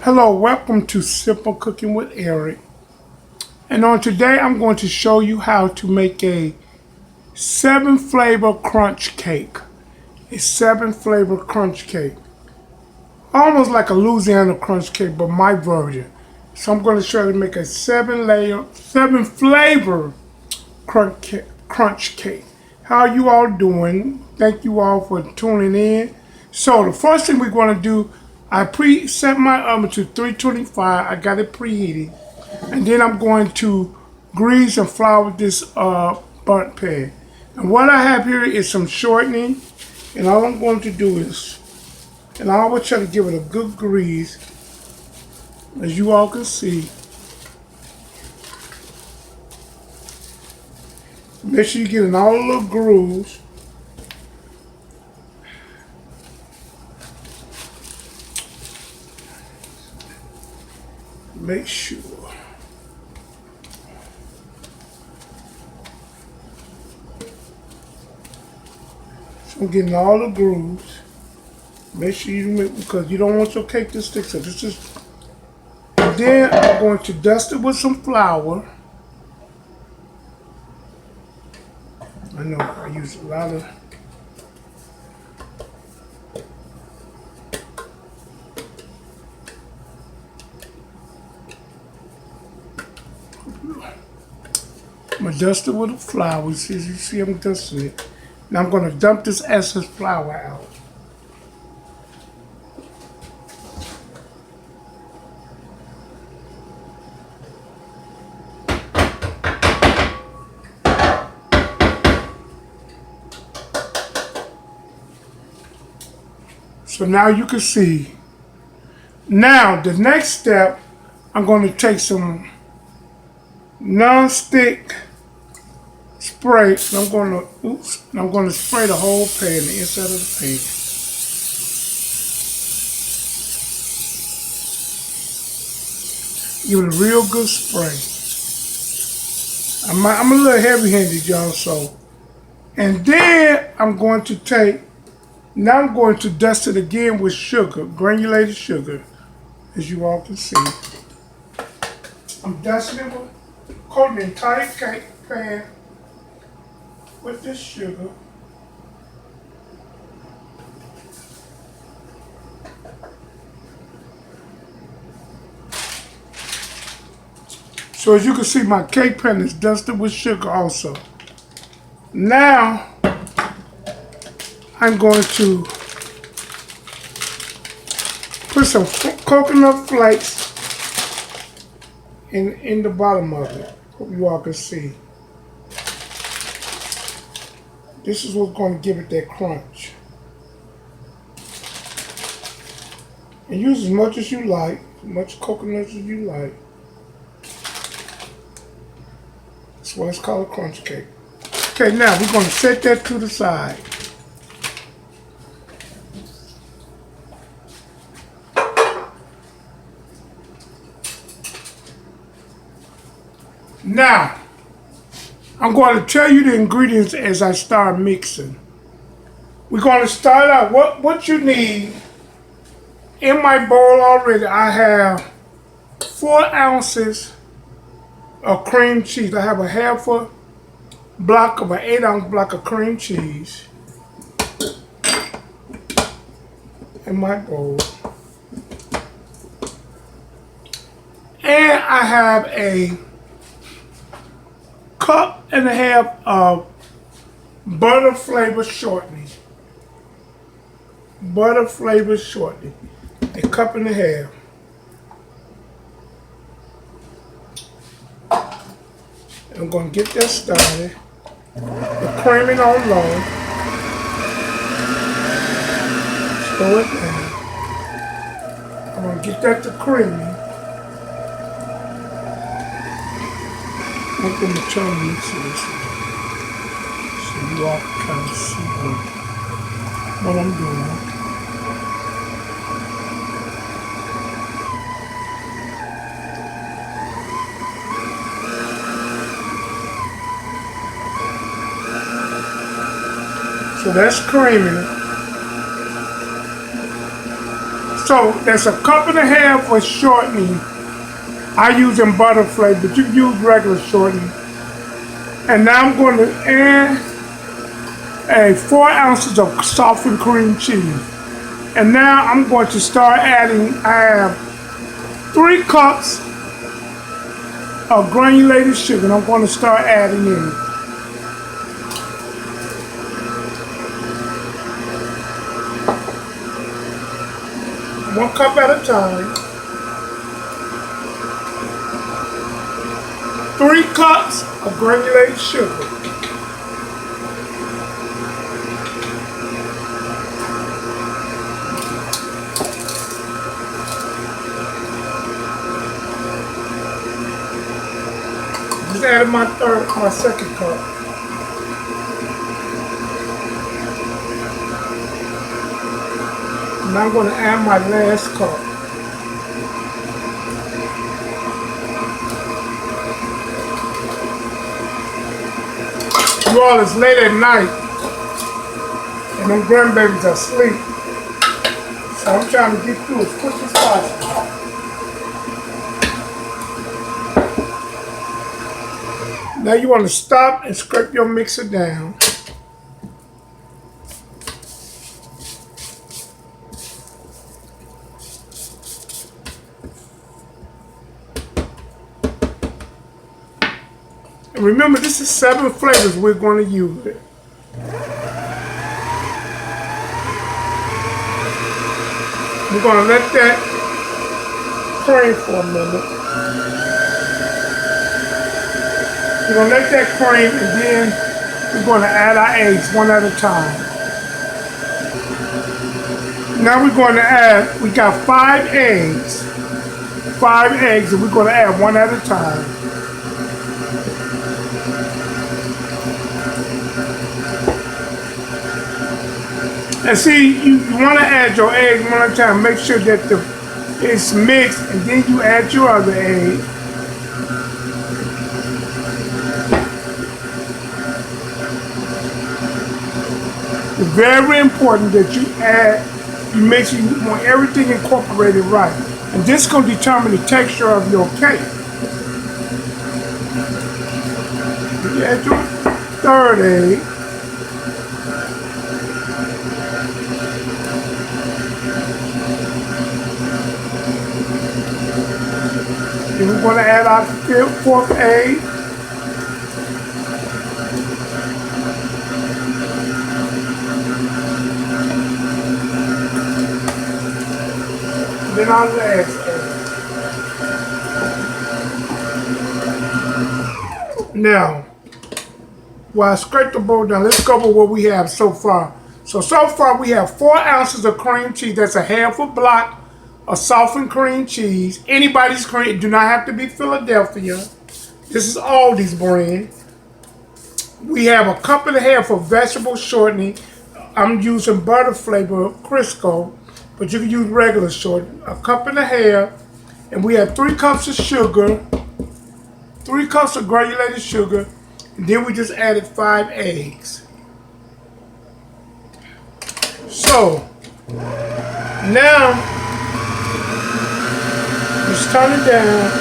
Hello, welcome to Simple Cooking with Eric. And on today, I'm going to show you how to make a 7-flavor crunch cake. A 7-flavor crunch cake. Almost like a Louisiana crunch cake, but my version. So I'm going to show you how to make a 7-flavor crunch cake. How are you all doing? Thank you all for tuning in. So the first thing we're going to do, I preset my oven to 325. I got it preheated. And then I'm going to grease and flour this burnt pan. And what I have here is some shortening. And all I'm going to do is, and I always try to give it a good grease, as you all can see. Make sure you get in all the little grooves. Make sure. So I'm getting all the grooves. Make sure you make, because you don't want your cake to stick. So this is, and then I'm going to dust it with some flour. I know I use a lot of. I'm gonna dust it with the flour. You see I'm dusting it. Now I'm gonna dump this excess flour out. So now you can see. Now the next step, I'm going to take some non-stick spray. And I'm going to spray the whole pan, the inside of the pan. Give it a real good spray. I'm a little heavy-handed, y'all. So, and then I'm going to take. Now I'm going to dust it again with sugar, granulated sugar, as you all can see. I'm dusting it with, coating the entire cake pan with this sugar. So as you can see, my cake pan is dusted with sugar also. Now, I'm going to put some coconut flakes in the bottom of it. Hope you all can see. This is what's going to give it that crunch. And use as much as you like, as much coconut as you like. That's why it's called a crunch cake. Okay, now we're going to set that to the side. Now, I'm going to tell you the ingredients as I start mixing. We're going to start out, what you need. In my bowl already, I have 4 ounces of cream cheese. I have a half a block of an 8-ounce block of cream cheese in my bowl. And I have a cup and a half of butter flavored shortening. Butter flavored shortening. A cup and a half. I'm going to get that started. The creaming on low. Slow it down. I'm going to get that to creaming. I'm going to turn the mixer this way, so you all can kind of see what I'm doing. So that's creaming. So that's a cup and a half for shortening. I use in butter flavor, but you can use regular shortening. And now I'm going to add 4 ounces of softened cream cheese. And now I'm going to start adding, I have 3 cups of granulated sugar, and I'm going to start adding in. 1 cup at a time. 3 cups of granulated sugar. Just added my second cup. And I'm going to add my last cup. You all, it's late at night, and them grandbabies are asleep. So I'm trying to get through as quick as possible. Now you want to stop and scrape your mixer down. And remember, this is 7 flavors we're going to use. We're going to let that cream for a minute. We're going to let that cream, and then we're going to add our eggs one at a time. Now we're going to add, we got 5 eggs. 5 eggs, and we're going to add one at a time. And see, you want to add your eggs one at a time. Make sure that it's mixed, and then you add your other egg. It's very important that you make sure you want everything incorporated right. And this is going to determine the texture of your cake. You add your 3rd egg. Then we're going to add our 4th egg. And then our last egg. Now, while I scrape the bowl down, let's go over what we have so far. So far we have 4 ounces of cream cheese. That's a half a block of softened cream cheese. Anybody's cream, it do not have to be Philadelphia. This is Aldi's brand. We have a cup and a half of vegetable shortening. I'm using butter flavor Crisco, but you can use regular shortening. A cup and a half, and we have 3 cups of sugar, 3 cups of granulated sugar, and then we just added 5 eggs. So now just turn it down,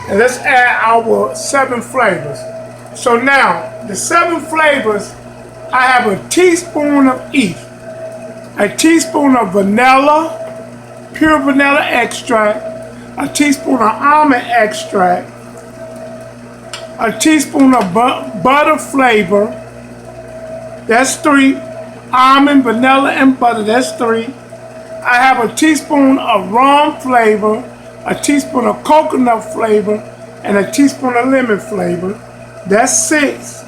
and let's add our 7 flavors. So now, the 7 flavors, I have a teaspoon of each. A teaspoon of vanilla, pure vanilla extract, a teaspoon of almond extract, a teaspoon of butter flavor, that's 3, almond, vanilla, and butter, that's 3. I have a teaspoon of rum flavor, a teaspoon of coconut flavor, and a teaspoon of lemon flavor. That's 6.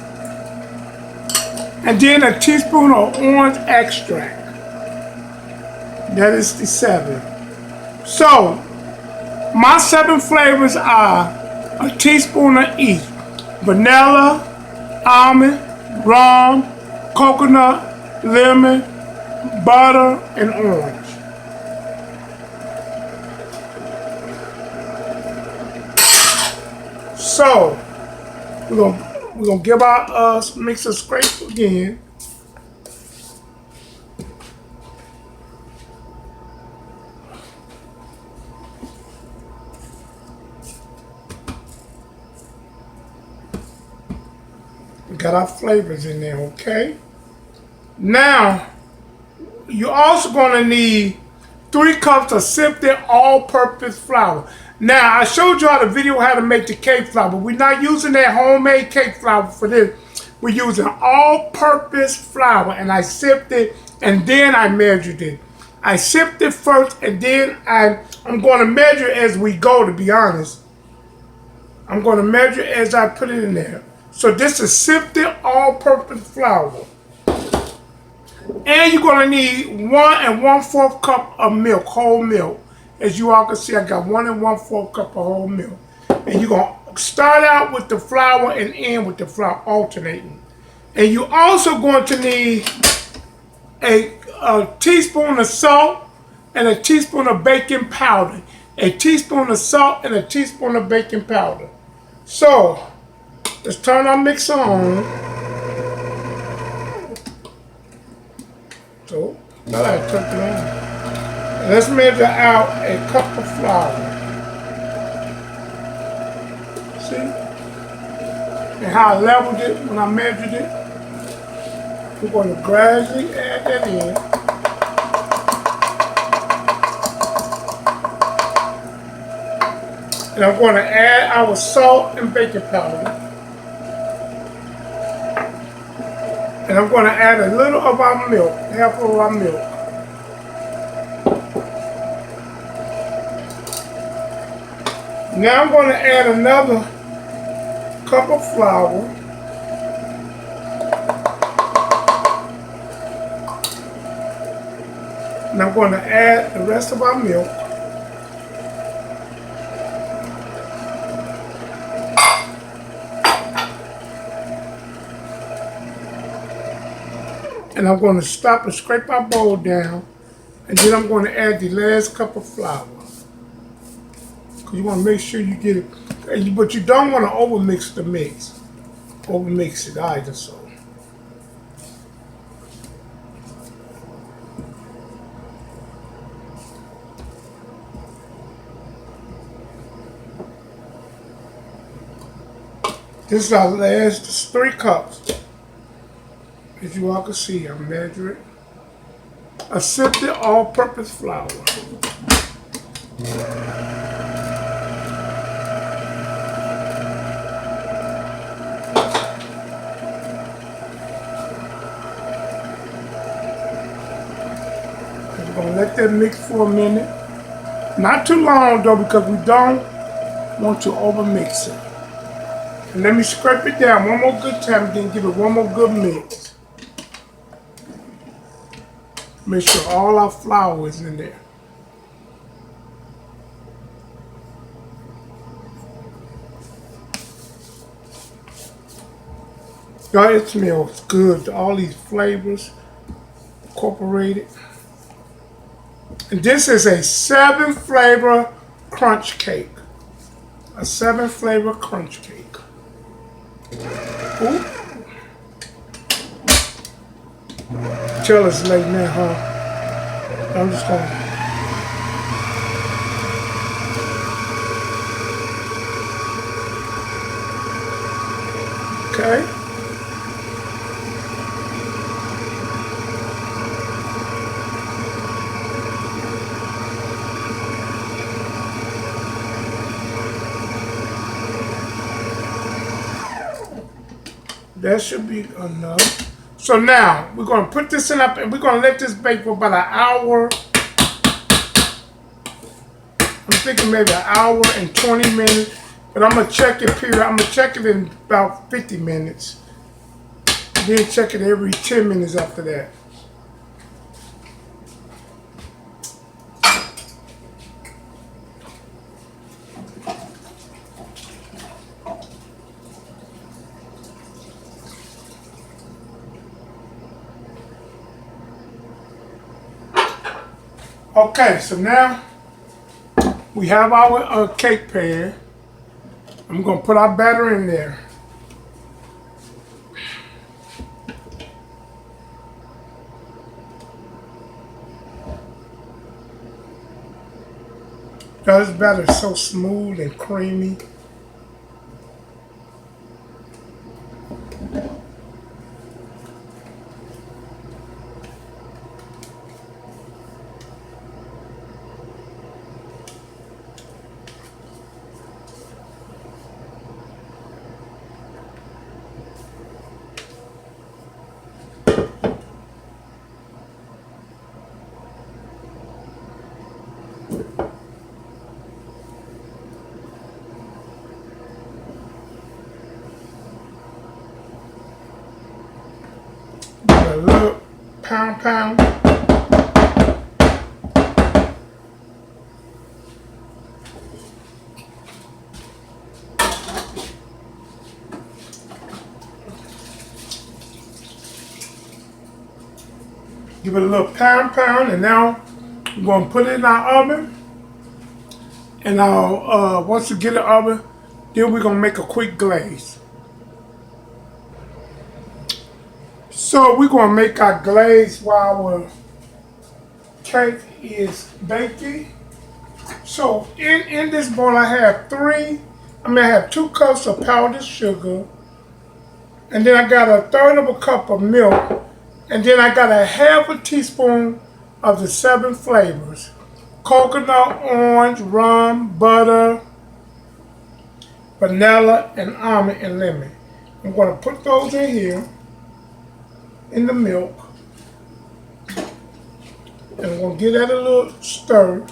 And then a teaspoon of orange extract. That is the 7. So, my 7 flavors are a teaspoon of each. Vanilla, almond, rum, coconut, lemon, butter, and orange. So, we're gonna give our mixer scrape again. got our flavors in there, okay? Now, you're also going to need 3 cups of sifted all-purpose flour. Now, I showed you all the video how to make the cake flour, but we're not using that homemade cake flour for this. We're using all-purpose flour, and I sifted and then I measured it. I sifted first, and then I'm going to measure as we go, to be honest. I'm going to measure as I put it in there. So this is sifted all-purpose flour. And you're going to need 1 1/4 cup of milk, whole milk. As you all can see, I got 1 1/4 cup of whole milk. And you're going to start out with the flour and end with the flour, alternating. And you're also going to need a teaspoon of salt and a teaspoon of baking powder. A teaspoon of salt and a teaspoon of baking powder. So, let's turn our mixer on. So, I took it on. And let's measure out a cup of flour. See? And how I leveled it when I measured it. We're going to gradually add that in. And I'm going to add our salt and baking powder. And I'm going to add a little of our milk, half of our milk. Now I'm going to add another cup of flour. And I'm going to add the rest of our milk. And I'm going to stop and scrape our bowl down. And then I'm going to add the last cup of flour. Because you want to make sure you get it. But you don't want to overmix the mix. Overmix it either, so. This is our last 3 cups. As you all can see, I'm measuring a sifted all-purpose flour. We're going to let that mix for a minute. Not too long though, because we don't want to overmix it. And let me scrape it down one more good time, then give it one more good mix. Make sure all our flour is in there. God, it smells good. All these flavors incorporated. And this is a 7-flavor crunch cake. A 7-flavor crunch cake. Ooh. Tell it's late now, huh? I'm just going. Okay. That should be enough. So now, we're going to put this in up and we're going to let this bake for about an hour. I'm thinking maybe an hour and 20 minutes. But I'm going to check it period. I'm going to check it in about 50 minutes. Then check it every 10 minutes after that. Okay, so now we have our cake pan. I'm going to put our batter in there. This batter is so smooth and creamy. Give it a little pound. Give it a little pound, and now we're gonna put it in our oven. And I'll once we get it in the oven, then we're gonna make a quick glaze. So we're gonna make our glaze while our cake is baking. So in this bowl I have I have 2 cups of powdered sugar, and then I got a third of a cup of milk, and then I got a half a teaspoon of the 7 flavors: coconut, orange, rum, butter, vanilla, and almond and lemon. I'm going to put those in here in the milk, and I'm going to give that a little stir.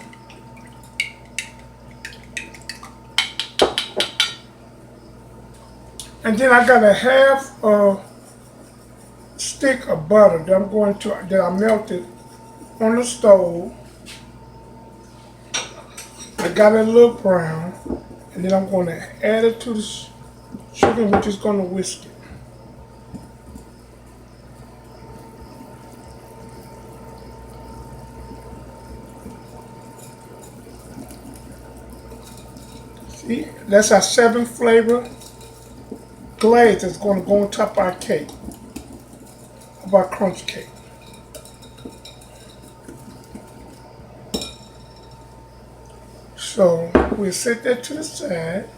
And then I got a half a stick of butter that I melted on the stove. I got it a little brown, and then I'm going to add it to the sugar, and we're just going to whisk it. See, that's our 7 flavor glaze that's going to go on top of our cake, of our crunch cake. So we'll set that to the side.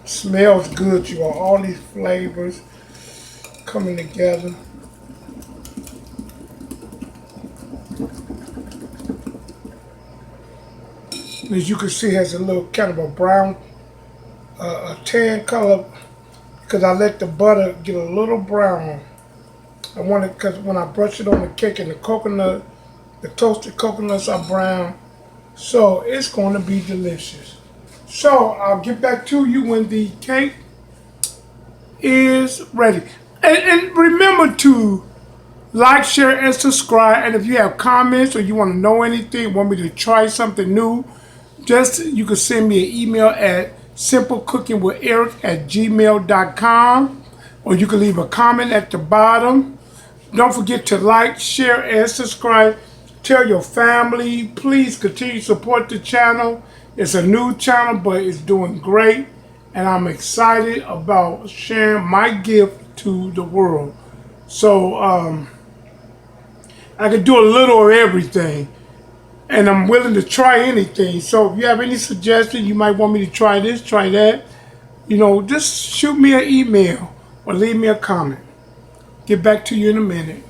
Smells good, you all these flavors coming together. As you can see, it has a little kind of a brown, a tan color, because I let the butter get a little brown. I want it because when I brush it on the cake and the toasted coconuts are brown, so it's going to be delicious. So I'll get back to you when the cake is ready. And remember to like, share, and subscribe. And if you have comments or you want to know anything, want me to try something new, you can send me an email at simplecookingwitheric@gmail.com, or you can leave a comment at the bottom. Don't forget to like, share, and subscribe. Tell your family. Please continue to support the channel. It's a new channel, but it's doing great, and I'm excited about sharing my gift to the world. So I can do a little of everything, and I'm willing to try anything. So if you have any suggestions, you might want me to try this, try that, just shoot me an email or leave me a comment. Get back to you in a minute.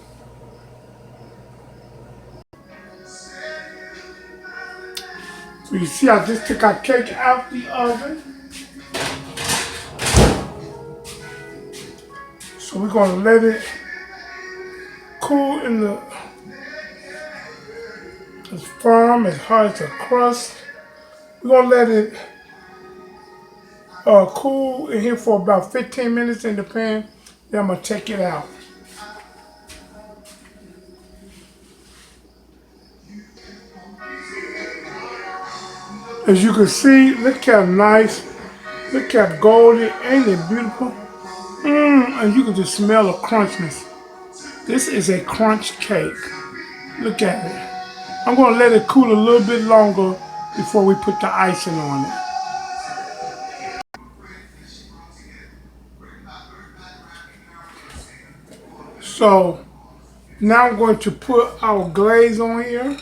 So you see, I just took our cake out the oven. So we're going to let it cool as firm, as hard as a crust. We're going to let it cool in here for about 15 minutes in the pan. Then I'm going to take it out. As you can see, look how nice, look how golden, ain't it beautiful? And you can just smell the crunchness. This is a crunch cake. Look at it. I'm going to let it cool a little bit longer before we put the icing on it. So now I'm going to put our glaze on here.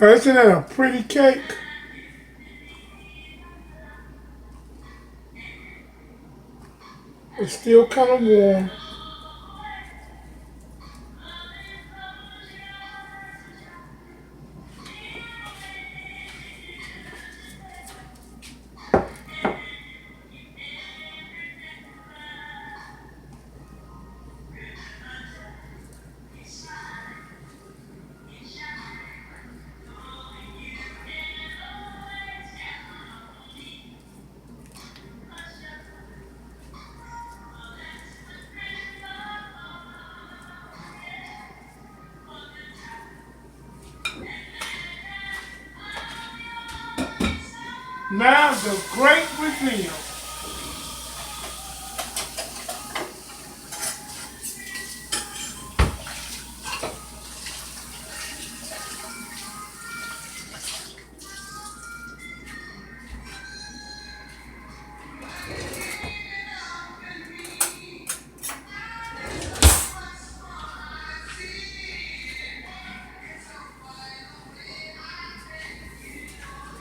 Isn't that a pretty cake? It's still kind of warm. Now the great reveal.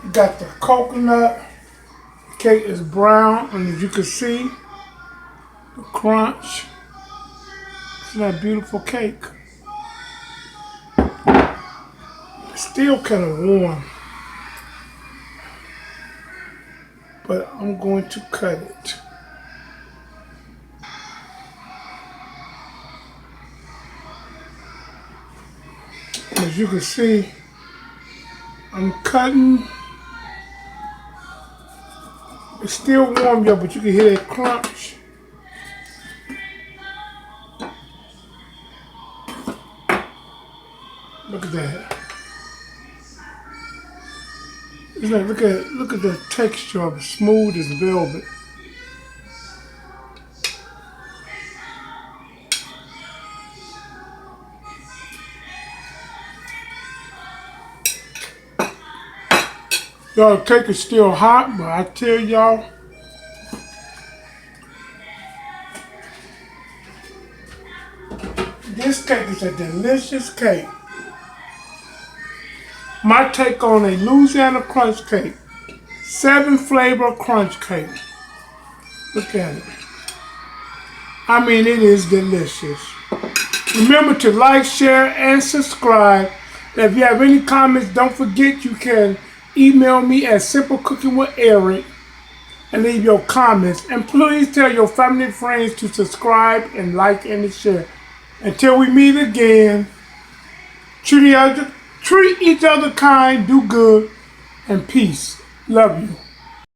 You got the coconut. The cake is brown, and as you can see, the crunch. Isn't that a beautiful cake? It's still kind of warm, but I'm going to cut it. As you can see, I'm cutting. It's still warm, y'all, but you can hear that crunch. Look at that. Look at the texture of it, smooth as velvet. Y'all, the cake is still hot, but I tell y'all, this cake is a delicious cake. My take on a Louisiana crunch cake. 7 flavor crunch cake. Look at it. I mean, it is delicious. Remember to like, share, and subscribe. If you have any comments, don't forget you can email me at simplecookingwitheric and leave your comments. And please tell your family and friends to subscribe and like and share. Until we meet again, treat each other kind, do good, and peace. Love you.